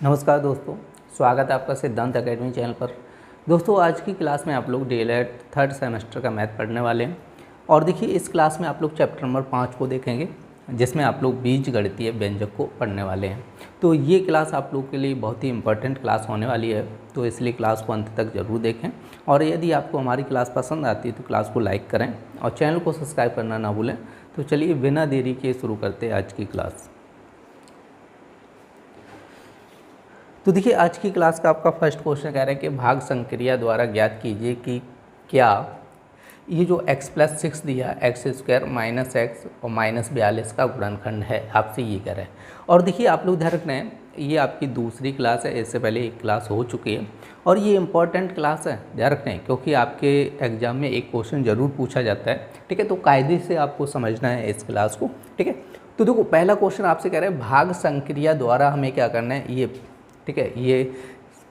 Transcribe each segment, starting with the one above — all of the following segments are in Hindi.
नमस्कार दोस्तों, स्वागत है आपका सिद्धांत एकेडमी चैनल पर। दोस्तों, आज की क्लास में आप लोग डीएलएड थर्ड सेमेस्टर का मैथ पढ़ने वाले हैं। और देखिए, इस क्लास में आप लोग चैप्टर नंबर 5 को देखेंगे, जिसमें आप लोग बीजगणितीय व्यंजक को पढ़ने वाले हैं। तो ये क्लास आप लोग के लिए बहुत ही इंपॉर्टेंट क्लास होने वाली है, तो इसलिए क्लास को अंत तक ज़रूर देखें। और यदि आपको हमारी क्लास पसंद आती है तो क्लास को लाइक करें और चैनल को सब्सक्राइब करना ना भूलें। तो चलिए बिना देरी के शुरू करते हैं आज की क्लास। तो देखिए, आज की क्लास का आपका फर्स्ट क्वेश्चन कह रहा है कि भाग संक्रिया द्वारा ज्ञात कीजिए कि क्या ये जो x+6 दिया x² माइनस एक्स और -42 का गुणनखंड है। आपसे ये कह रहा है। और देखिए, आप लोग ध्यान रखना है, ये आपकी दूसरी क्लास है, इससे पहले एक क्लास हो चुकी है और ये इंपॉर्टेंट क्लास है, ध्यान रखना है, क्योंकि आपके एग्जाम में एक क्वेश्चन ज़रूर पूछा जाता है। ठीक है, तो कायदे से आपको समझना है इस क्लास को। ठीक है, तो देखो, पहला क्वेश्चन आपसे कह रहा है भाग संक्रिया द्वारा हमें क्या करना है, ये ठीक है, ये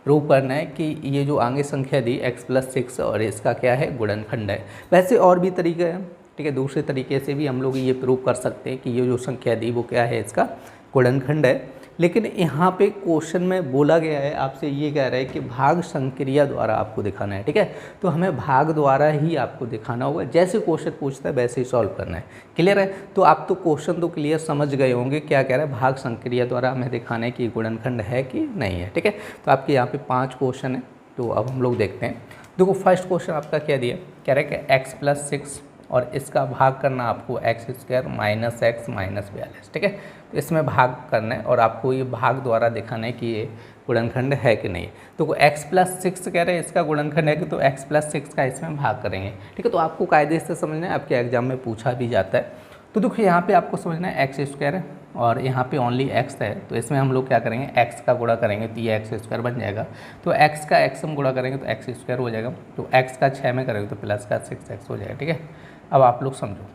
प्रूव करना है कि ये जो आगे संख्या दी x+6 और इसका क्या है, गुणनखंड है। वैसे और भी तरीके हैं, ठीक है, दूसरे तरीके से भी हम लोग ये प्रूव कर सकते हैं कि ये जो संख्या दी वो क्या है, इसका गुणनखंड है। लेकिन यहाँ पे क्वेश्चन में बोला गया है, आपसे ये कह रहा है कि भाग संक्रिया द्वारा आपको दिखाना है। ठीक है, तो हमें भाग द्वारा ही आपको दिखाना होगा, जैसे क्वेश्चन पूछता है वैसे ही सॉल्व करना है। क्लियर है? तो आप तो क्वेश्चन तो क्लियर समझ गए होंगे, क्या कह रहा है, भाग संक्रिया द्वारा हमें दिखाना है कि गुणनखंड है कि नहीं है। ठीक है, तो आपके यहाँ पे 5 क्वेश्चन है, तो अब हम लोग देखते हैं। देखो, फर्स्ट क्वेश्चन आपका क्या दिया, कह रहा है कि x+6 और इसका भाग करना आपको x² माइनस एक्स -42। ठीक है, तो इसमें भाग करना है और आपको ये भाग द्वारा दिखाना है कि ये गुणनखंड है कि नहीं। तो x+6 कह रहे हैं इसका गुणनखंड है कि, तो x+6 का इसमें भाग करेंगे। ठीक है, तो आपको कायदे से समझना है, आपके एग्जाम में पूछा भी जाता है। तो देखो, यहाँ पे आपको समझना है x² है और यहाँ पे ओनली x है, तो इसमें हम लोग क्या करेंगे, x का गुणा करेंगे तो ये x² बन जाएगा। तो x का x हम गुणा करेंगे तो x² हो जाएगा। तो x का 6 में करेंगे तो प्लस का 6x हो जाएगा। ठीक है, अब आप लोग समझो।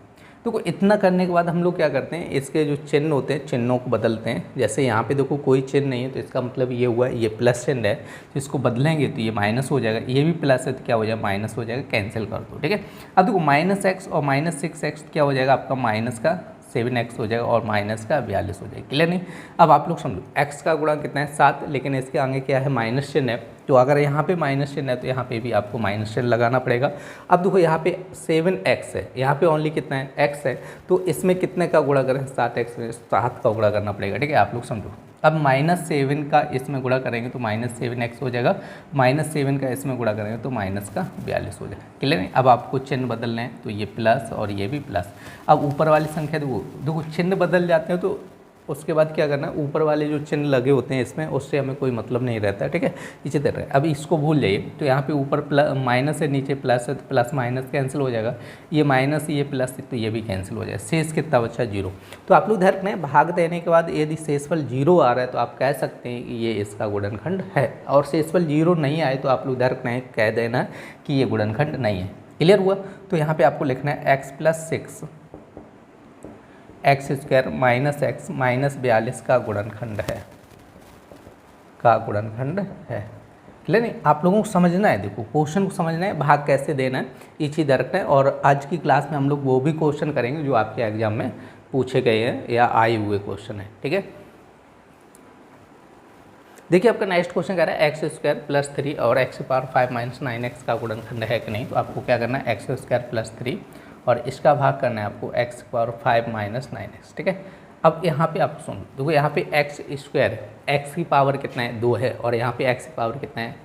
तो इतना करने के बाद हम लोग क्या करते हैं, इसके जो चिन्ह होते हैं चिन्हों को बदलते हैं। जैसे यहाँ पे देखो कोई चिन्ह नहीं है, तो इसका मतलब ये हुआ ये प्लस चिन्ह है, तो इसको बदलेंगे तो ये माइनस हो जाएगा। ये भी प्लस है तो क्या हो जाएगा, माइनस हो जाएगा, कैंसिल कर दो। ठीक है, अब देखो -x और -6x क्या हो जाएगा, आपका माइनस का 7x हो जाएगा और माइनस का 42 हो जाएगा। क्लियर नहीं? अब आप लोग समझो, x का गुणा कितना है, 7, लेकिन इसके आगे क्या है, माइनस चिन्ह है। तो अगर यहाँ पे माइनस चिन्ह है तो यहाँ पे भी आपको माइनस चिन्ह लगाना पड़ेगा। अब देखो, यहाँ पे 7x है, यहाँ पे ओनली कितना है, x है, तो इसमें कितने का गुणा करें, 7x में 7 का गुणा करना पड़ेगा। ठीक है, आप लोग समझो। अब -7 का इसमें गुणा करेंगे तो -7x हो जाएगा, -7 का इसमें गुणा करेंगे तो माइनस का 42 हो जाएगा। क्लियर नहीं? अब आपको चिन्ह बदलने हैं, तो ये प्लस और ये भी प्लस। अब ऊपर वाली संख्या देखो चिन्ह बदल जाते हैं, तो उसके बाद क्या करना है, ऊपर वाले जो चिन्ह लगे होते हैं इसमें, उससे हमें कोई मतलब नहीं रहता है। ठीक है, इसी तरह अब इसको भूल जाइए। तो यहाँ पे ऊपर प्लस माइनस है, नीचे प्लस है, तो प्लस माइनस कैंसिल हो जाएगा, ये माइनस ये प्लस, तो ये भी कैंसिल हो जाएगा। शेष कितना बचा, 0। तो आप लोग ध्यान रखना है, भाग देने के बाद यदि शेषफल 0 आ रहा है तो आप कह सकते हैं कि ये इसका गुणनखंड है, और शेषफल 0 नहीं आए तो आप लोग ध्यान रखना है, कह देना कि ये गुणनखंड नहीं है। क्लियर हुआ? तो यहाँ पर आपको लिखना है x+6 x² माइनस एक्स -42 का गुणनखंड है, क्लियर नहीं? आप लोगों को समझना है, देखो क्वेश्चन को समझना है, भाग कैसे देना है, ये चीज़ रखना है। और आज की क्लास में हम लोग वो भी क्वेश्चन करेंगे जो आपके एग्जाम में पूछे गए हैं या आए हुए क्वेश्चन है। ठीक है, देखिए, आपका नेक्स्ट क्वेश्चन कह रहा है x² + 3 और x⁵ - 9x का गुणनखंड है कि नहीं। तो आपको क्या करना है, x² + 3 और इसका भाग करना है आपको x⁵ - 9x। ठीक है, अब यहाँ पे आप सुन, देखो यहाँ पे x² x की पावर कितना है, 2 है, और यहाँ पे x की पावर कितना है,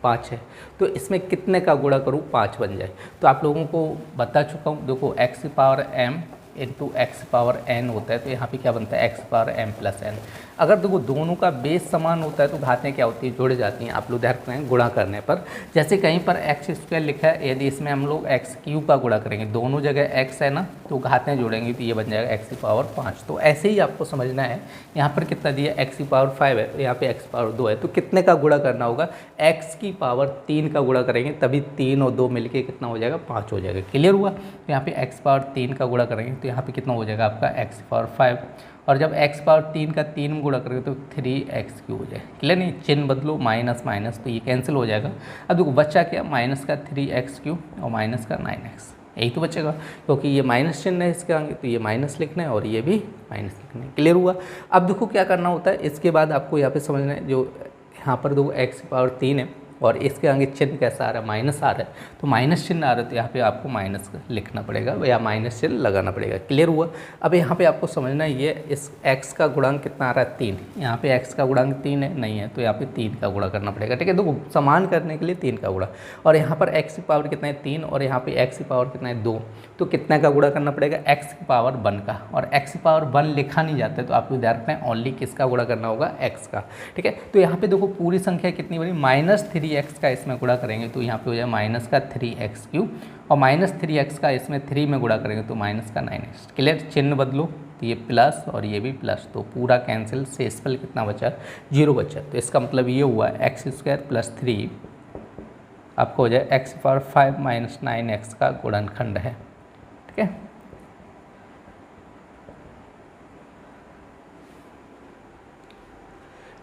5 है। तो इसमें कितने का गुणा करूँ, 5 बन जाए। तो आप लोगों को बता चुका हूँ, देखो x⁻m × x⁻n होता है, तो यहाँ पे क्या बनता है, x⁻m + n। अगर देखो दोनों का बेस समान होता है तो घातें क्या होती है, जुड़ जाती हैं। आप लोग ध्यान रखना है गुणा करने पर, जैसे कहीं पर x² लिखा है, यदि इसमें हम लोग x³ का गुणा करेंगे, दोनों जगह x है ना, तो घातें जुड़ेंगी तो ये बन जाएगा x⁵ तो ऐसे ही आपको समझना है। यहाँ पर कितना दिया, x⁵ है, तो यहाँ पे x⁵ है, तो कितने का गुणा करना होगा, x⁻³ का गुणा करेंगे, तभी 3 और 2 मिलके कितना हो जाएगा, 5 हो जाएगा। क्लियर हुआ? तो यहाँ पे x⁻³ का गुणा करेंगे तो यहाँ पे कितना हो जाएगा आपका x⁵, और जब x⁻³ का 3 में गुणा करेंगे तो 3x³ हो जाएगा। क्लियर नहीं? चिन्ह बदलो, माइनस माइनस, तो ये कैंसिल हो जाएगा। अब देखो बच्चा क्या, माइनस का 3x³ और माइनस का 9x, यही तो बचेगा, क्योंकि ये माइनस चिन्ह है इसके आगे, तो ये माइनस लिखना है और ये भी माइनस लिखना है। क्लियर हुआ। अब देखो क्या करना होता है, इसके बाद आपको यहाँ पे समझना है, जो यहाँ पर देखो x की पावर 3 है और इसके आगे चिन्ह कैसा आ रहा है, माइनस आ रहा है, तो माइनस चिन्ह आ रहा है तो यहाँ पे आपको माइनस लिखना पड़ेगा या माइनस चिन्ह लगाना पड़ेगा। क्लियर हुआ। अब यहाँ पे आपको समझना है ये इस x का गुणांक कितना आ रहा है 3, यहाँ पे x का गुणांक 3 है, नहीं है तो यहाँ पे 3 का गुणा करना पड़ेगा। ठीक है, देखो समान करने के लिए 3 का गुणा, और यहाँ पर x की पावर कितना है 3 और यहाँ पे x की पावर कितना है 2, तो कितना का गुणा करना पड़ेगा x की पावर 1 का, और x की पावर 1 लिखा नहीं जाता है तो आपको ध्यान रखना है ओनली किसका गुणा करना होगा, x का। ठीक है, तो यहाँ पे देखो पूरी संख्या कितनी बनी, -3x का इसमें गुणा करेंगे तो यहाँ पे हो जाए माइनस का 3x³ और -3x का इसमें 3 में गुणा करेंगे तो माइनस का 9x। क्लियर, चिन्ह बदलो तो ये प्लस और ये भी प्लस, तो पूरा कैंसिल, शेषफल कितना बचा, 0 बचा। तो इसका मतलब ये हुआ x² + 3 आपको हो जाए x⁵ - 9x का गुणनखंड है। ठीक है,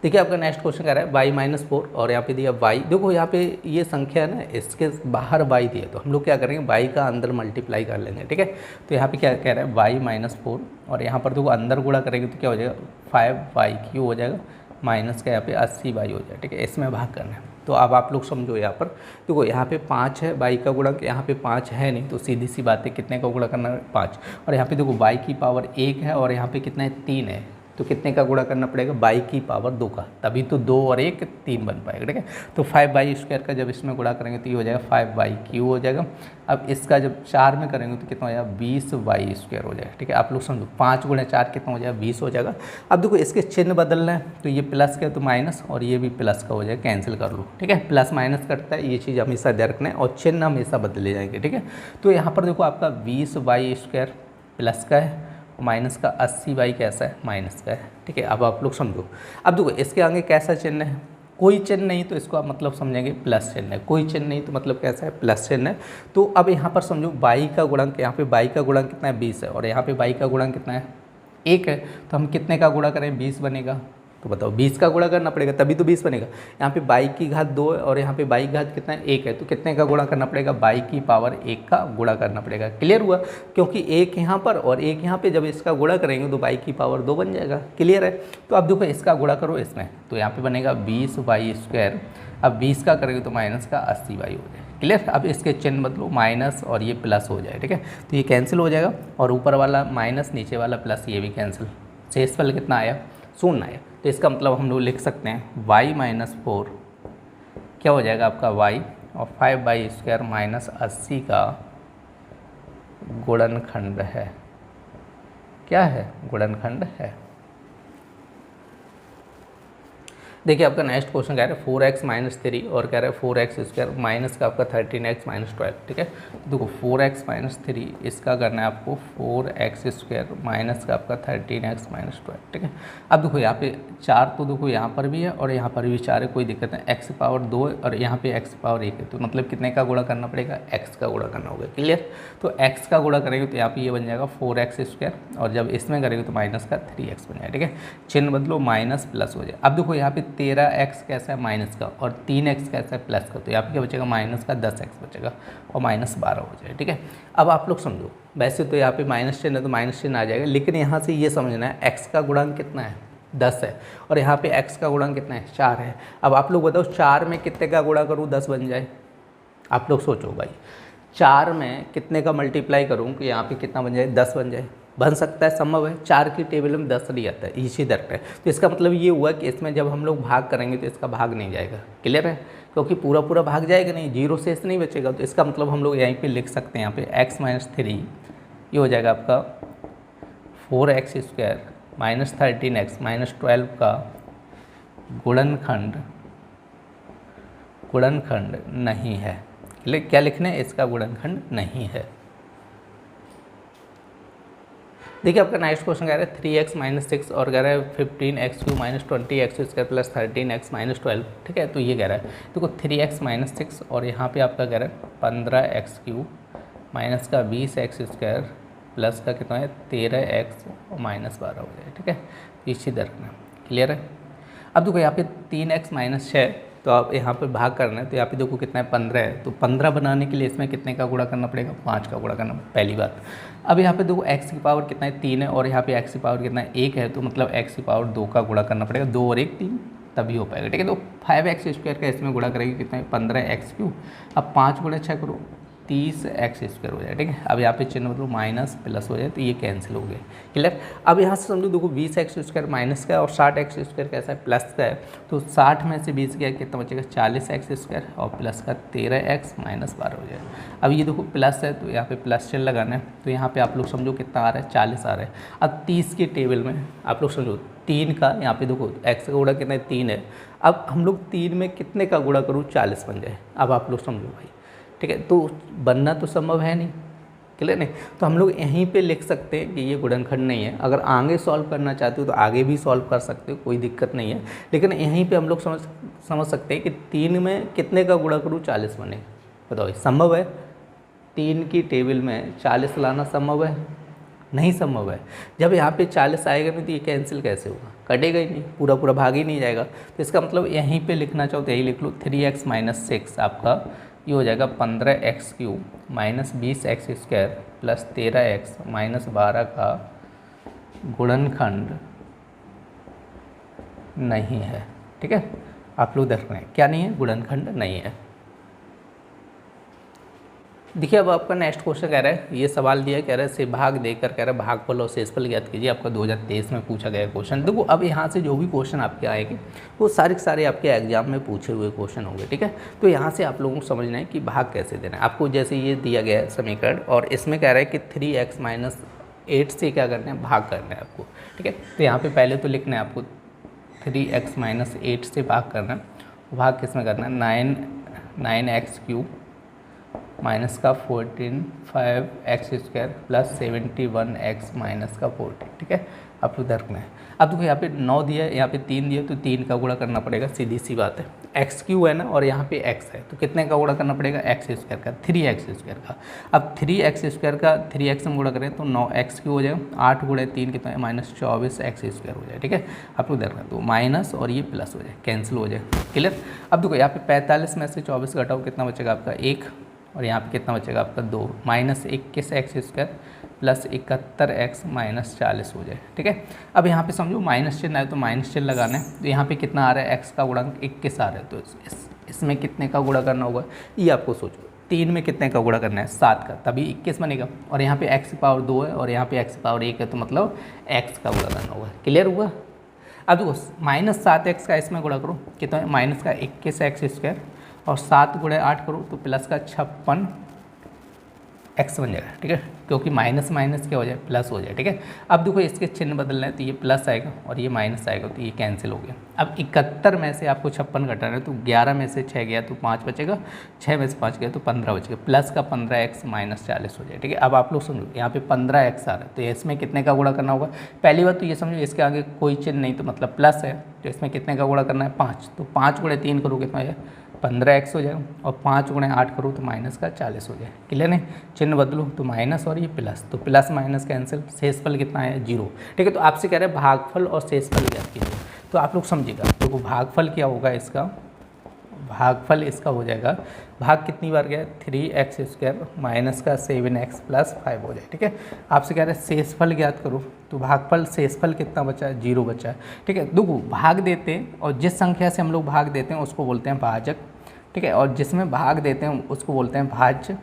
देखिए आपका नेक्स्ट क्वेश्चन कह रहा है y - 4 और यहाँ पे दिया y, देखो यहाँ पे ये संख्या है ना, इसके बाहर y दिया तो हम लोग क्या करेंगे, y का अंदर मल्टीप्लाई कर लेंगे। ठीक है, तो यहाँ पे क्या कह रहा है y - 4 और यहाँ पर देखो अंदर गुणा करेंगे तो क्या हो जाएगा 5y³ हो जाएगा, माइनस का यहाँ पे 80y हो जाएगा। ठीक है, इसमें भाग करना है। तो अब आप लोग समझो, यहाँ पर देखो यहाँ पे 5 है y का गुणक, यहाँ पे 5 है नहीं, तो सीधी सी बात है कितने का गुणा करना है 5, और यहाँ पे देखो y की पावर 1 है और यहाँ पे कितना है 3 है, तो कितने का गुणा करना पड़ेगा, y की पावर 2 का, तभी तो 2 और 1 3 बन पाएगा। ठीक है, तो 5y² का जब इसमें गुणा करेंगे तो ये हो जाएगा 5y³ हो जाएगा। अब इसका जब 4 में करेंगे तो कितना हो जाएगा 20y² हो जाएगा। ठीक है, आप लोग समझो 5 × 4 कितना हो जाएगा 20 हो जाएगा। अब देखो इसके चिन्ह बदलना है, तो ये प्लस का तो माइनस और ये भी प्लस का हो जाएगा, कैंसिल कर लो। ठीक है, प्लस माइनस करता है, ये चीज़ हमेशा ध्यान रखना है और चिन्ह हमेशा बदले जाएंगे। ठीक है, तो यहाँ पर देखो आपका 20y² प्लस का है, माइनस का 80y कैसा है, माइनस का है। ठीक है, अब आप लोग समझो, अब देखो इसके आगे कैसा चिन्ह है, कोई चिन्ह नहीं तो इसको आप मतलब समझेंगे प्लस चिन्ह है, कोई चिन्ह नहीं तो मतलब कैसा है, प्लस चिन्ह है। तो अब यहाँ पर समझो y का गुणक, यहाँ पे y का गुणक कितना है 20 है और यहाँ पे y का गुणक कितना है 1 है, तो हम कितने का गुणा करें 20 बनेगा, तो बताओ 20 का गुणा करना पड़ेगा तभी तो 20 बनेगा। यहाँ पे y की घात 2 है और यहाँ पे y की घात कितना है 1 है, तो कितने का गुणा करना पड़ेगा, y की पावर 1 का गुणा करना पड़ेगा। क्लियर हुआ, क्योंकि 1 यहाँ पर और 1 यहाँ पे, जब इसका गुणा करेंगे तो y की पावर 2 बन जाएगा। क्लियर है, तो अब देखो इसका गुणा करो इसमें, तो यहाँ पे बनेगा 20y², अब 20 का करेंगे तो माइनस का 80y हो जाए। क्लियर, अब इसके चिन्ह बदलो, माइनस और ये प्लस हो जाए। ठीक है, तो ये कैंसिल हो जाएगा और ऊपर वाला माइनस नीचे वाला प्लस ये भी कैंसिल, शेषफल कितना आया 0 आया। तो इसका मतलब हम लोग लिख सकते हैं y - 4 क्या हो जाएगा आपका y और 5y² - 80 का गुणनखंड है। क्या है, गुणनखंड है। देखिए आपका नेक्स्ट क्वेश्चन कह रहा है 4x - 3 और कह रहा है 4x² माइनस का आपका 13x - 12। ठीक है, देखो 4x - 3 इसका करना है आपको 4x² माइनस का आपका 13x - 12। ठीक है, अब देखो यहाँ पे 4 तो देखो यहाँ पर भी है और यहाँ पर भी 4 है, कोई दिक्कत नहीं, x की पावर 2 है और यहाँ पे x की पावर 1 है, तो मतलब कितने का गुणा करना पड़ेगा, x का गुणा करना होगा। क्लियर, तो x का गुणा करेंगे तो यहाँ पे ये बन जाएगा 4x² और जब इसमें करेंगे तो माइनस का 3x बन जाएगा। ठीक है, चिन्ह बदलो, माइनस प्लस हो जाए। अब देखो यहाँ पे 13x कैसा है माइनस का और 3x कैसा है प्लस का, तो यहाँ पे क्या बचेगा माइनस का 10x बचेगा और -12 हो जाए। ठीक है, अब आप लोग समझो, वैसे तो यहाँ पे माइनस चिन्ह है तो माइनस चिन्ह आ जाएगा, लेकिन यहाँ से ये समझना है x का गुणांक कितना है 10 है और यहाँ पे x का गुणांक कितना है 4 है। अब आप लोग बताओ 4 में कितने का गुणा करूँ 10 बन जाए, आप लोग सोचो भाई, 4 में कितने का मल्टीप्लाई करूँ कि यहाँ पे कितना बन जाए 10 बन जाए, बन सकता है, संभव है। 4 की टेबल में 10 नहीं आता है, इसी दर है, तो इसका मतलब ये हुआ कि इसमें जब हम लोग भाग करेंगे तो इसका भाग नहीं जाएगा। क्लियर है, क्योंकि पूरा पूरा भाग जाएगा नहीं, 0 शेष नहीं बचेगा, तो इसका मतलब हम लोग यहीं पे लिख सकते हैं, यहाँ पे x - 3 ये हो जाएगा आपका 4x² - 13x - 12 का गुणनखंड नहीं है। क्या लिखना है, इसका गुणनखंड नहीं है। देखिए आपका नेक्स्ट क्वेश्चन कह रहा है 3x - 6 और कह रहा है 15x³ - 20x² + 13x - 12। ठीक है, तो ये कह रहा है देखो 3x - 6 और यहाँ पे आपका कह रहा है 15x³ माइनस का 20x² प्लस का कितना है 13x और -12 हो जाए। ठीक है, इसी दर में। क्लियर है, अब देखो यहाँ पे 3x - 6 तो आप यहाँ पे भाग करना है, तो यहाँ पे देखो कितना है 15 है, तो 15 बनाने के लिए इसमें कितने का गुणा करना पड़ेगा, 5 का गुणा करना, पहली बात। अब यहाँ पे देखो x की पावर कितना है 3 है, और यहाँ पे x की पावर कितना है 1 है, तो मतलब x की पावर 2 का गुणा करना पड़ेगा, 2 और 1 3, तभी हो पाएगा, ठीक है। तो 5x² का इसमें गुणा करेंगे कितना है 15x³। अब 5 गुणा 6 करो 30x² हो जाए, ठीक है। अब यहाँ पे चिन्ह मतलब माइनस प्लस हो जाए, तो ये कैंसिल हो गया, क्लियर। अब यहाँ से समझो देखो 20x² माइनस का है और 60x² कैसा है प्लस का है, तो 60 में से 20 गया कितना बचेगा 40x² और प्लस का 13x माइनस 12 हो जाए। अब ये देखो प्लस है तो यहाँ पे प्लस चिन्ह लगाना है, तो यहाँ पे आप लोग समझो कितना आ रहा है 40 आ रहा है। अब 30 के टेबल में आप लोग समझो 3 का, यहाँ पे देखो x का गुणा कितना है 3 है, अब हम लोग 3 में कितने का गुणा करूँ 40 बन जाए। अब आप लोग समझो भाई, ठीक है, तो बनना तो संभव है नहीं, क्लियर नहीं, तो हम लोग यहीं पे लिख सकते हैं कि ये गुणनखंड नहीं है। अगर आगे सॉल्व करना चाहते हो तो आगे भी सॉल्व कर सकते हो, कोई दिक्कत नहीं है, लेकिन यहीं पे हम लोग समझ सकते हैं कि 3 में कितने का गुणा करूँ 40 बने। बताओ संभव है 3 की टेबल में 40 लाना संभव है? नहीं संभव है। जब यहाँ पे 40 आएगा नहीं तो ये कैंसिल कैसे होगा, कटेगा ही नहीं, पूरा पूरा भाग ही नहीं जाएगा। तो इसका मतलब यहीं पे लिखना चाहो तो यही लिख लो 3x माइनस 6 आपका ये हो जाएगा 15x³ minus 20x² plus 13x minus 12 का गुणनखंड नहीं है, ठीक है। आप लोग देख रहे हैं क्या नहीं है, गुणनखंड नहीं है। देखिए अब आपका नेक्स्ट क्वेश्चन कह रहा है, ये सवाल दिया कह रहा है से भाग देकर कह रहा है भागफल और शेषफल ज्ञात कीजिए, आपका 2023 में पूछा गया क्वेश्चन। देखो अब यहाँ से जो भी क्वेश्चन आपके आएंगे वो सारे के सारे आपके एग्जाम में पूछे हुए क्वेश्चन होंगे, ठीक है। तो यहाँ से आप लोगों को समझना है कि भाग कैसे देना है आपको। जैसे ये दिया गया है समीकरण और इसमें कह रहा है कि 3x माइनस 8 से क्या करना है, भाग करना है आपको, ठीक है। तो यहाँ पर पहले तो लिखना है आपको 3x माइनस 8 से भाग करना है, भाग किस में करना है 9x³ माइनस का 14 5x² प्लस 71x माइनस का 14, ठीक है। आप उधर रखना है। अब देखो यहाँ पे 9 दिया है, यहाँ पे 3 दिया, तो 3 का गुणा करना पड़ेगा, सीधी सी बात है। x³ है ना और यहाँ पे x है, तो कितने का गुणा करना पड़ेगा x² का 3x² का। अब 3x² का 3x में गुणा करें तो 9x³ हो जाएगा, 8 गुणे 3 कितना है माइनस 24x² हो जाए, ठीक है। आप लोग रखना तो माइनस और ये प्लस हो जाए, कैंसिल हो जाए, क्लियर। अब देखो यहाँ पे 45 में से 24 घटाओ कितना बचेगा आपका 1, और यहाँ पे कितना बचेगा आपका 2 minus 21x² plus 71x minus 40 हो जाए, ठीक है। अब यहाँ पे समझो माइनस चिन्ह है तो माइनस चिन्ह लगाना है, तो यहाँ पे कितना आ रहा है x का गुणांक 21 आ रहा है, तो इसमें कितने का गुणा करना होगा ये आपको सोचो। 3 में कितने का गुणा करना है 7 का, तभी 21 बनेगा, और यहाँ पे x की पावर 2 है और यहाँ पे x की पावर 1 है, तो मतलब x का गुणा करना होगा, क्लियर हुआ। अब देखो माइनस 7x का इसमें गुणा करो कितना है माइनस का 21x² और 7 गुणे 8 करो तो प्लस का 56x बन जाएगा, ठीक है, क्योंकि माइनस माइनस क्या हो जाए प्लस हो जाए, ठीक है। अब देखो इसके चिन्ह बदलना है तो ये प्लस आएगा और ये माइनस आएगा, तो ये कैंसिल हो गया। अब 71 में से आपको 56 घटाना है, तो 11 में से 6 गया तो 5 बचेगा, 6 में से 5 गया तो 15 बचेगा, प्लस का 15x माइनस 40 हो जाए, ठीक है। अब आप लोग समझो यहाँ पे 15x आ रहा है, तो इसमें कितने का गुणा करना होगा। पहली बात तो ये समझो इसके आगे कोई चिन्ह नहीं, तो मतलब प्लस है, तो इसमें कितने का गुणा करना है 5, तो 5 गुणे 3 करो कितना है 15x हो जाएगा, और 5 गुणे 8 करो तो माइनस का 40 हो जाए, क्लियर नहीं। चिन्ह बदलो तो माइनस और ये प्लस, तो प्लस माइनस कैंसिल, शेषफल कितना है 0, ठीक है। तो आपसे कह रहे हैं भागफल और शेषफल ज्ञात कीजिए, तो आप लोग समझिएगा। तो भागफल क्या होगा इसका, भागफल इसका हो जाएगा, भाग कितनी बार गया 3x² माइनस का 7x प्लस 5 हो जाए, ठीक है। आपसे कह रहे हैं शेषफल ज्ञात करो, तो भागफल शेषफल कितना बचा है 0 बचा है, ठीक है। देखो भाग देते हैं और जिस संख्या से हम लोग भाग देते हैं उसको बोलते हैं भाजक, ठीक है, और जिसमें भाग देते हैं उसको बोलते हैं भाज्य,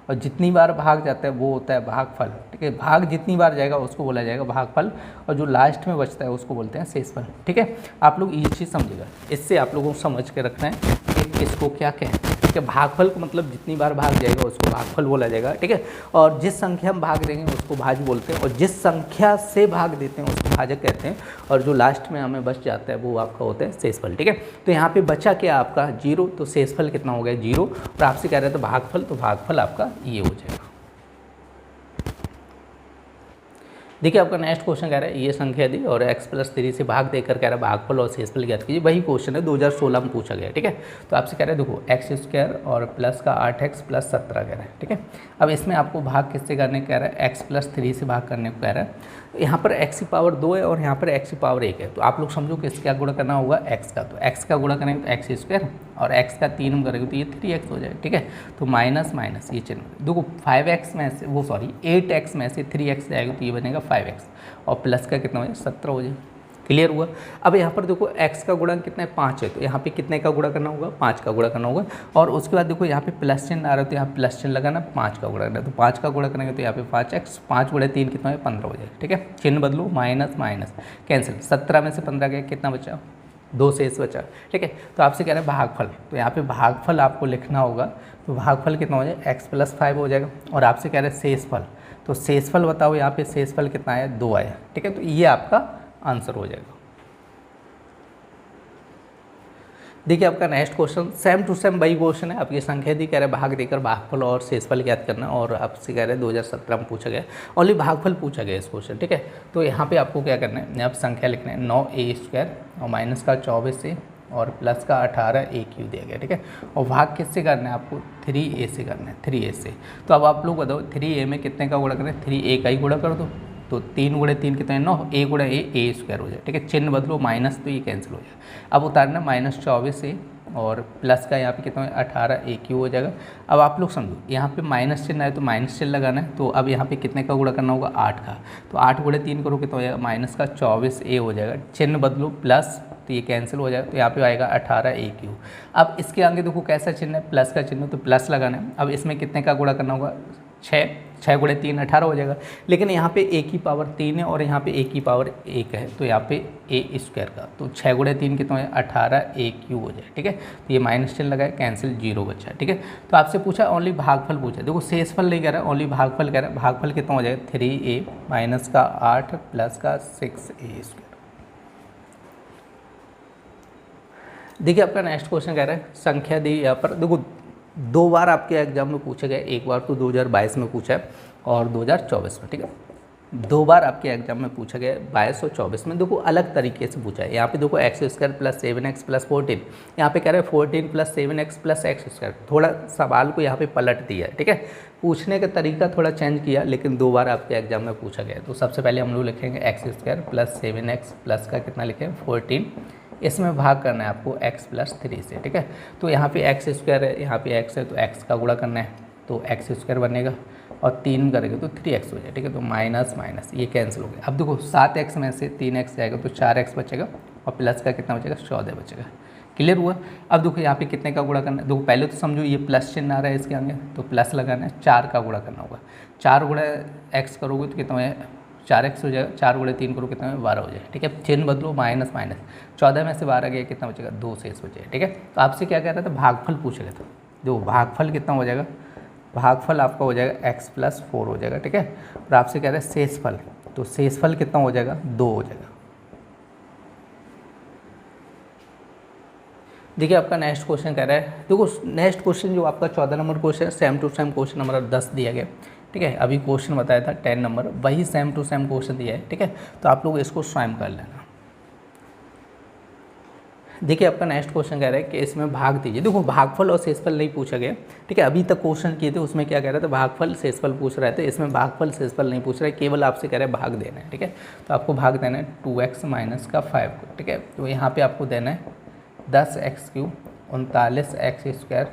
और जितनी बार भाग जाता है वो होता है भागफल, ठीक है। भाग जितनी बार जाएगा उसको बोला जाएगा भागफल, और जो लास्ट में बचता है उसको बोलते हैं शेषफल, ठीक है। आप लोग ये चीज़ समझिएगा, इससे आप लोगों को समझ के रखना है कि किसको क्या कहें, ठीक है। भागफल को मतलब जितनी बार भाग जाएगा उसको भागफल बोला जाएगा, ठीक है। और जिस संख्या में भाग देंगे उसको भाज्य बोलते हैं, और जिस संख्या से भाग देते हैं उसको भाजक कहते हैं, और जो लास्ट में हमें बच जाता है वो आपका होता है शेषफल, ठीक है। तो यहाँ पे बचा क्या आपका 0, तो शेषफल कितना हो गया 0, और आपसे कह रहे थे भागफल, तो भागफल आपका ये हो जाएगा। देखिए आपका नेक्स्ट क्वेश्चन कह रहा है ये संख्या दी और x+3 से भाग देकर कह रहा है भागफल और शेषफल ज्ञात कीजिए। वही क्वेश्चन है 2016 में पूछा गया, ठीक है। तो आपसे कह रहे हैं देखो x² और प्लस का 8x प्लस 17 कह रहा है, ठीक है। अब इसमें आपको भाग किससे करने कह रहा है x+3 से भाग करने को कह रहा है। यहाँ पर x की पावर 2 है और यहाँ पर x की पावर 1 है, तो आप लोग समझो कि इसका क्या गुणा करना होगा x का, तो x का गुणा करेंगे तो एक्स स्क्वायर और x का 3 हम करेंगे तो ये 3x हो जाएगा, ठीक है। तो माइनस माइनस ये चिन्ह देखो 5x में से 8x में से 3x जाएगा तो ये बनेगा 5x और प्लस का कितना हो जाएगा 17 हो जाएगा। क्लियर हुआ। अब यहाँ पर देखो x का गुणा कितना है 5 है, तो यहाँ पे कितने का गुणा करना होगा 5 का गुणा करना होगा। और उसके बाद देखो यहाँ पे प्लस चिन्ह आ रहा है तो यहाँ प्लस चिन्ह लगाना 5 का गुणा करना है, तो 5 का गुणा करेंगे तो यहाँ पे 5x 5 गुणे 3 कितना है 15 हो जाएगा, ठीक है। चिन्ह बदलो माइनस माइनस कैंसिल, 17 में से 15 गया कितना बचा 2 शेष बचा, ठीक है। तो आपसे कह रहे हैं भागफल, तो यहाँ पे भागफल आपको लिखना होगा, तो भागफल कितना हो जाएगा x + 5 हो जाएगा। और आपसे कह रहे हैं शेषफल, तो शेषफल बताओ, यहाँ पे शेषफल कितना आया 2 आया, ठीक है। तो ये आपका आंसर हो जाएगा। देखिए आपका next question same to same वही क्वेश्चन है, आपकी संख्या दी, कह रहे भाग देकर भागफल और शेषफल ज्ञात करना, और आपसे कह रहे हैं 2017 में पूछा गया, ओनली भागफल पूछा गया इस क्वेश्चन, ठीक है। तो यहाँ पे आपको क्या करना है, यहाँ पे संख्या लिखना है 9a² और माइनस का 24a और प्लस का 18a³ दिया गया, ठीक है। और भाग किससे करना है आपको 3a से करना है, 3a से। तो अब आप लोग बताओ 3a में कितने का गुणा करें, 3a का ही गुणा कर दो, तो 3 गुणे 3 कितने 9, a गुणे a² हो जाए, ठीक है। चिन्ह बदलो माइनस तो ये कैंसिल हो जाए। अब उतारना -24a और प्लस का यहाँ पे कितना है 18a³ हो जाएगा। अब आप लोग समझो यहाँ पे माइनस चिन्ह है तो माइनस चिन्ह लगाना है, तो अब यहाँ पे कितने का गुणा करना होगा 8 का, तो 8 गुणे 3 करो कितना हो जाएगा माइनस का 24a हो जाएगा। चिन्ह बदलो प्लस तो ये कैंसिल हो जाएगा, तो यहाँ पे आएगा 18a³। अब इसके आगे देखो कैसा चिन्ह है प्लस का चिन्ह, तो प्लस लगाना है। अब इसमें कितने का गुणा करना होगा 6 गुणे 3 18 हो जाएगा, लेकिन यहाँ पे a की पावर 3 है और यहाँ पे a की पावर 1 है, तो यहाँ पे a² का, तो 6 गुणे 3 कितना है 18a³ हो जाए, ठीक है। तो ये माइनस चिन्ह लगाए, कैंसिल 0 बचा, ठीक है। तो आपसे पूछा ओनली भागफल पूछा, देखो शेषफल नहीं कह रहा, ओनली भागफल कह रहा है। भागफल कितना हो जाएगा 3a माइनस का 8 प्लस का 6a²। देखिए आपका नेक्स्ट क्वेश्चन कह रहा है संख्या दी, यहाँ पर देखो 2 बार आपके एग्जाम में पूछा गया, एक बार तो 2022 में पूछा है और 2024 में, ठीक है। 2 बार आपके एग्जाम में पूछा गया 22 और 24 में, देखो अलग तरीके से पूछा है। यहाँ पे देखो x² + 7x + 14, यहाँ पे कह रहे हैं 14 + 7x + x²। थोड़ा सवाल को यहाँ पे पलट दिया है, ठीक है। पूछने का तरीका थोड़ा चेंज किया, लेकिन 2 बार आपके एग्जाम में पूछा गया। तो सबसे पहले हम लोग लिखेंगे x² + 7x प्लस का कितना लिखें 14, इसमें भाग करना है आपको x + 3 से, ठीक है। तो यहाँ पे x² है, यहाँ पे x है, तो x का गुणा करना है, तो x² बनेगा और 3 करेंगे तो 3x हो जाए, ठीक है। तो माइनस माइनस ये कैंसिल हो गया। अब देखो 7x में से 3x जाएगा तो 4x बचेगा और प्लस का कितना बचेगा 14 बचेगा। क्लियर हुआ। अब देखो यहाँ पे कितने का गुणा करना है, देखो पहले तो समझो ये प्लस चिन्ह आ रहा है इसके आगे, तो प्लस लगाना है, 4 का गुणा करना होगा। 4 गुणा x करोगे तो कितना है 4x हो जाएगा, 4 गुणे 3 करो कितना है 12 हो जाए, ठीक है। चिन्ह बदलो माइनस माइनस, 14 में से 12 गया कितना बचेगा 2 शेष बचे, ठीक है। तो आपसे क्या कह रहा था भागफल पूछ गया था, देखो भागफल कितना हो जाएगा, भागफल आपका हो जाएगा x + 4 हो जाएगा, ठीक है। और आपसे कह रहे हैं शेषफल, तो शेषफल कितना हो जाएगा 2 हो जाएगा। देखिए आपका नेक्स्ट क्वेश्चन कह रहा है, देखो नेक्स्ट क्वेश्चन जो आपका 14 नंबर क्वेश्चन है, same to same question number 10 दिया गया, ठीक है। अभी क्वेश्चन बताया था 10 नंबर, वही सेम टू सेम क्वेश्चन दिया है, ठीक है। तो आप लोग इसको स्वयं कर लेना। देखिए आपका नेक्स्ट क्वेश्चन कह रहा है कि इसमें भाग दीजिए। देखो भागफल और शेषफल नहीं पूछा गया, ठीक है। अभी तक क्वेश्चन किए थे उसमें क्या कह रहा था भागफल शेषफल पूछ रहे थे, इसमें भागफल शेषफल नहीं पूछ रहा है, केवल आपसे कह रहे हैं भाग देना है, ठीक है। तो आपको भाग देना है 2x - का 5 को, ठीक है। तो यहाँ पे आपको देना है 10x³ 39x²,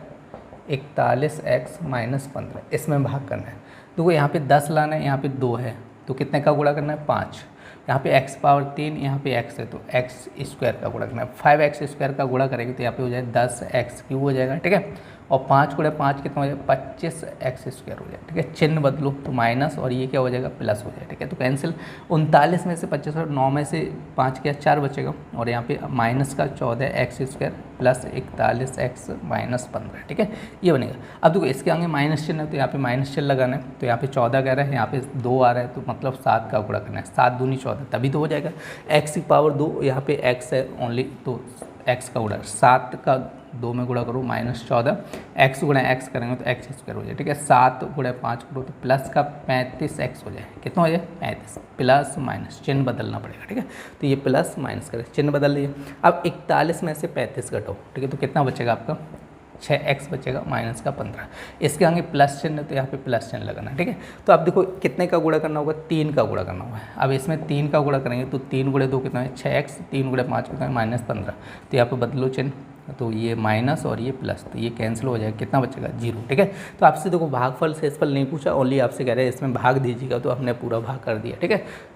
41x - 15, इसमें भाग करना है। देखो यहाँ पे 10 लाना है, यहाँ पे 2 है, तो कितने का गुणा करना है 5, यहाँ पे x पावर 3, यहाँ पे x है तो x² का गुणा करना है। 5x² का गुणा करेंगे तो यहाँ पे हो जाए 10x³ हो जाएगा, ठीक है। और 5 गुणे 5 कितना हो जाए 25x² हो जाए, ठीक है। चिन्ह बदलो तो माइनस और ये क्या हो जाएगा प्लस हो जाए, ठीक है। तो कैंसिल 39 में से 25 और 9 में से 5 क्या 4 बचेगा, और यहाँ पे माइनस का 14x² प्लस 41x - 15, ठीक है, ये बनेगा। अब देखो इसके आगे माइनस चिन्ह है तो यहाँ पे माइनस चिन्ह लगाना है, तो यहाँ पे 14 कह रहा है, यहाँ पे 2 आ रहा है, तो मतलब 7 का गुणा करना है, 7 दूनी 14 तभी तो हो जाएगा। x की पावर 2, यहाँ पे x है ओनली, तो x का गुणा 7 का 2 में गुणा करो -14, x गुणा x करेंगे तो x² हो जाए, ठीक है। 7 गुणा 5 करो तो प्लस का 35x हो जाए, कितना हो जाए 35, प्लस माइनस चिन्ह बदलना पड़ेगा, ठीक है। तो ये प्लस माइनस करें, चिन्ह बदल लीजिए। अब 41 में से 35 घटाओ, ठीक है, तो कितना बचेगा आपका 6x बचेगा माइनस का 15। इसके आगे प्लस चिन्ह तो यहाँ पे प्लस चिन्ह लगाना, ठीक है। तो अब देखो कितने का गुणा करना होगा, 3 का गुणा करना होगा। अब इसमें 3 का गुणा करेंगे तो 3 गुणे 2 कितना है 6x, 3 गुणे 5 कितना है माइनस 15। तो यहाँ पे बदलो चिन्ह, तो ये माइनस और ये प्लस, तो ये कैंसिल हो जाएगा, कितना बचेगा 0, ठीक है। तो आपसे देखो भागफल शेषफल नहीं पूछा, ओनली आपसे कह रहे हैं इसमें भाग दीजिएगा, तो हमने पूरा भाग कर दिया, ठीक है।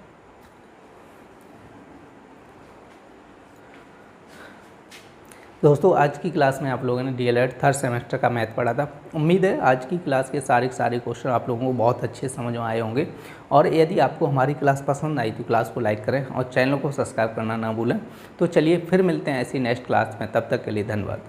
दोस्तों आज की क्लास में आप लोगों ने डीएलएड थर्ड सेमेस्टर का मैथ पढ़ा था। उम्मीद है आज की क्लास के सारे क्वेश्चन आप लोगों को बहुत अच्छे समझ में आए होंगे। और यदि आपको हमारी क्लास पसंद आई तो क्लास को लाइक करें और चैनल को सब्सक्राइब करना ना भूलें। तो चलिए फिर मिलते हैं ऐसी नेक्स्ट क्लास में, तब तक के लिए धन्यवाद।